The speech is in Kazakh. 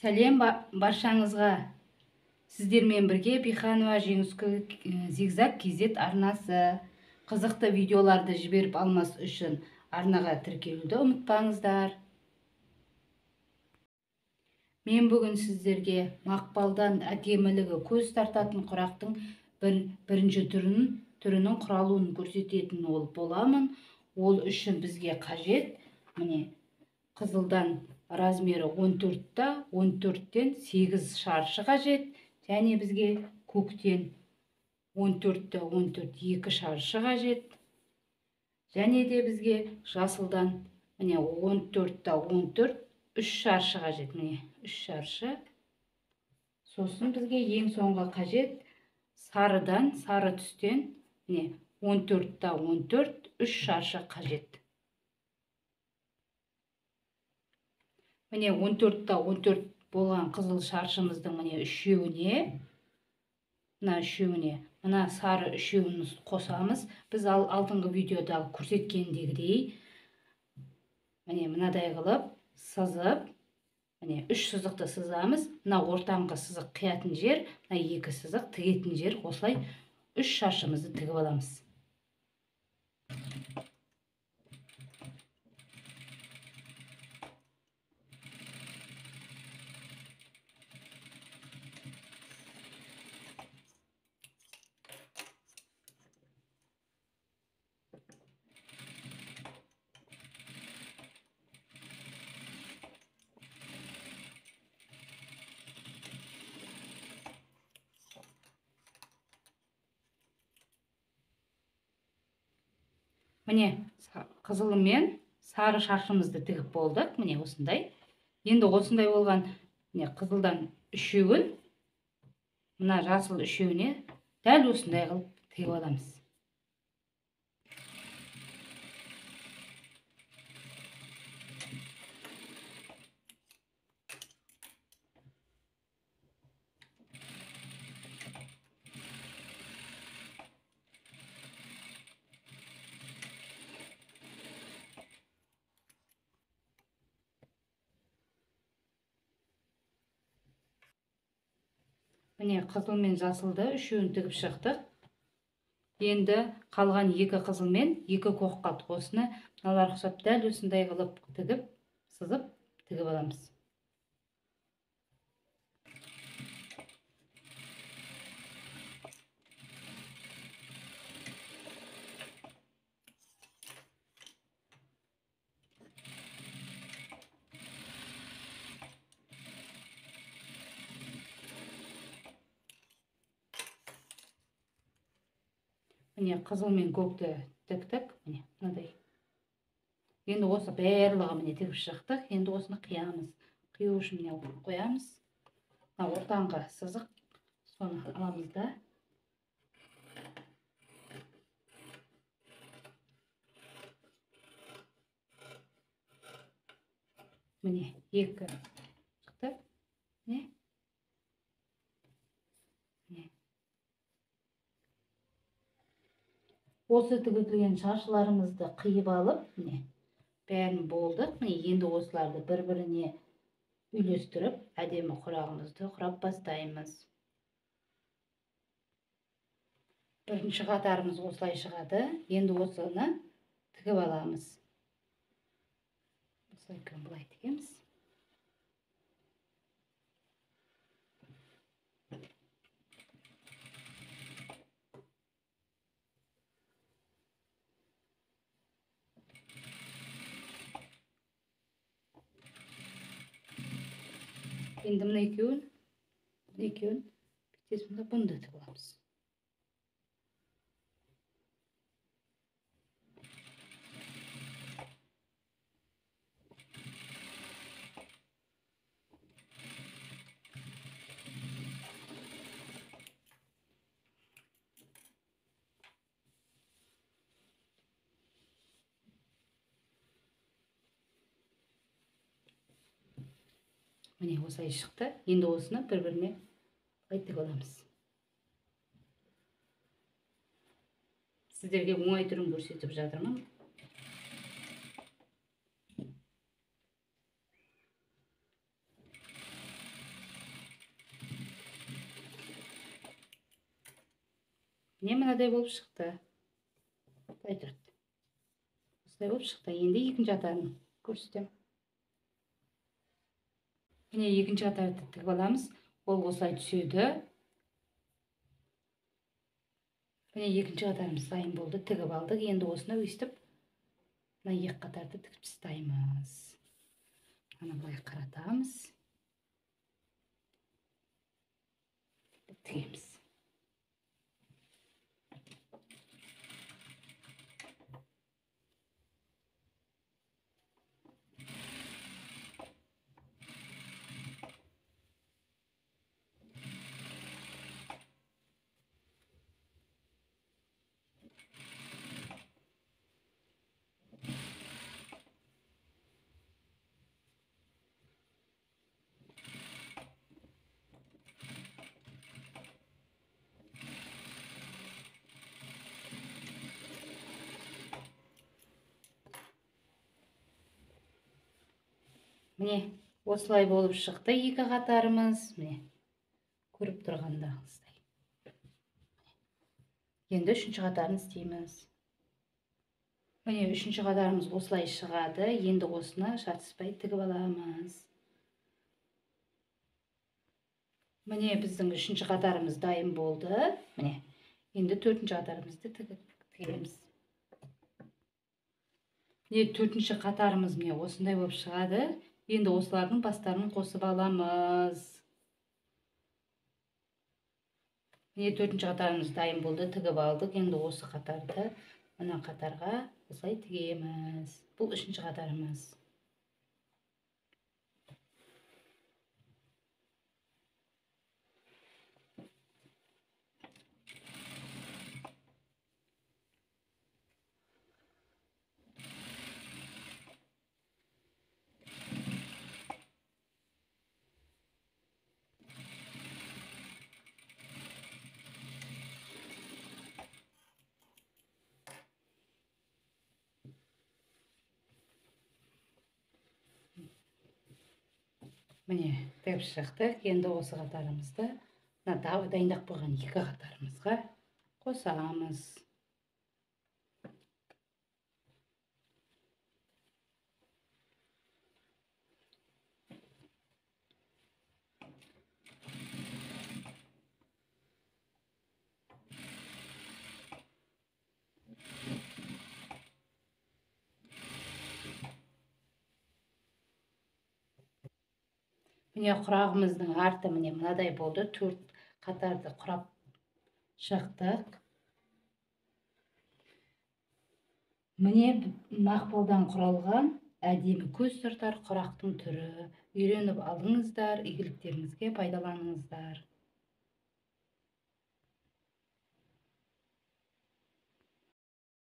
Сәлем баршаңызға. Сіздермен бірге Биханова Жеңіскүл Зигзаг KZ арнасы. Қызықты видеоларды жіберіп алмас үшін арнаға тіркелуді ұмытпаңыздар. Мен бүгін сіздерге мақпалдан әдемілігі көз тартатын құрақтың бірінші түрінің құралуын көрсететін боламын. Ол үшін бізге қажет, міне, қызылдан размері 14-та 14-тен 8 шаршы қажет, және бізге көктен 14-та 14 2 шаршы қажет, және де бізге жасылдан міне 14-та 14 3 шаршы қажет, міне 3 шаршы. Сосын бізге ең соңғы қажет сарыдан, сары түстен міне 14-та 14 3 шаршы қажет. Міне 14-та 14 болған қызыл шаршымыздың міне үшеуіне, мына сары үшеуін қосамыз. Біз алдыңғы видеода көрсеткендегідей, міне мынадай қылып сызып, міне 3 сызықты сызамыз. Мына ортаңғы сызық қиятын жер, мына 2 сызық тігетін жер, осылай 3 шаршымызды тігіп аламыз. Міне қызылы мен сары шаршымызды тігіп болдық. Міне осындай. Енді осындай болған қызылдан үшеуін, мына жасыл үшеуіне дәл осындай қылып тігіп аламыз. Міне қызыл мен жасылды үшеуін тігіп шықтық. Енді қалған 2 қызыл мен 2 көкқат осыны мыналар ұқсап дәл осындай қылып тігіп, сызып тігіп аламыз. Міне қызыл мен көкті тіктік, міне мынадай. Енді осы барлығы міне тігіп шықтық. Енді осыны қиямыз. Қию үшін міне қоямыз. Мына ортаңғы сызық, соны аламыз да. Міне 2 шықты. Осы тігілген шаршыларымызды қиып алып, міне бәрін болдық. Міне енді осыларды бір-біріне үйлестіріп, әдемі құрағымызды құрап бастаймыз. Бірінші қатарымыз осылай шығады. Енді осыны тігіп аламыз. Осылай былай тігеміз. Енді мына екеуін бітесімді бұнды тігіп аламыз. Міне осылай шықты. Енді осыны бір-біріне тігіп аламыз. Сіздерге оңай түрін көрсетіп жатырмын. міне мынадай болып шықты. Былай тұрады. Осылай болып шықты. Енді екінші қатарын көрсетемін. Міне екінші қатарды тігіп аламыз. Ол осылай түседі. Міне екінші қатарымыз дайын болды. Тігіп алдық. Енді осыны өстіп мына екі қатарды тігіп тастаймыз. Ана былай қаратамыз. Тігеміз. Міне осылай болып шықты екі қатарымыз. Міне көріп тұрғандағыныздай. Енді үшінші қатарын істейміз. Міне үшінші қатарымыз осылай шығады. Енді осыны шатыспай тігіп аламыз. Міне біздің үшінші қатарымыз дайын болды. Міне енді төртінші қатарымызды тігеміз. Міне төртінші қатарымыз міне осындай болып шығады. Енді осылардың бастарын қосып аламыз. Міне төртінші қатарымыз дайын болды, тігіп алдық. Енді осы қатарды мына қатарға осылай тігеміз. Бұл үшінші қатарымыз. Міне тігіп шықтық. Енді осы қатарымызды мына дайындап қойған екі қатарымызға қосамыз. Міне құрағымыздың арты міне мынадай болды. Төрт қатарды құрап шықтық. Міне мақпалдан құралған әдемі көз тартар құрақтың түрі. Үйреніп алыңыздар, игіліктеріңізге пайдаланыңыздар.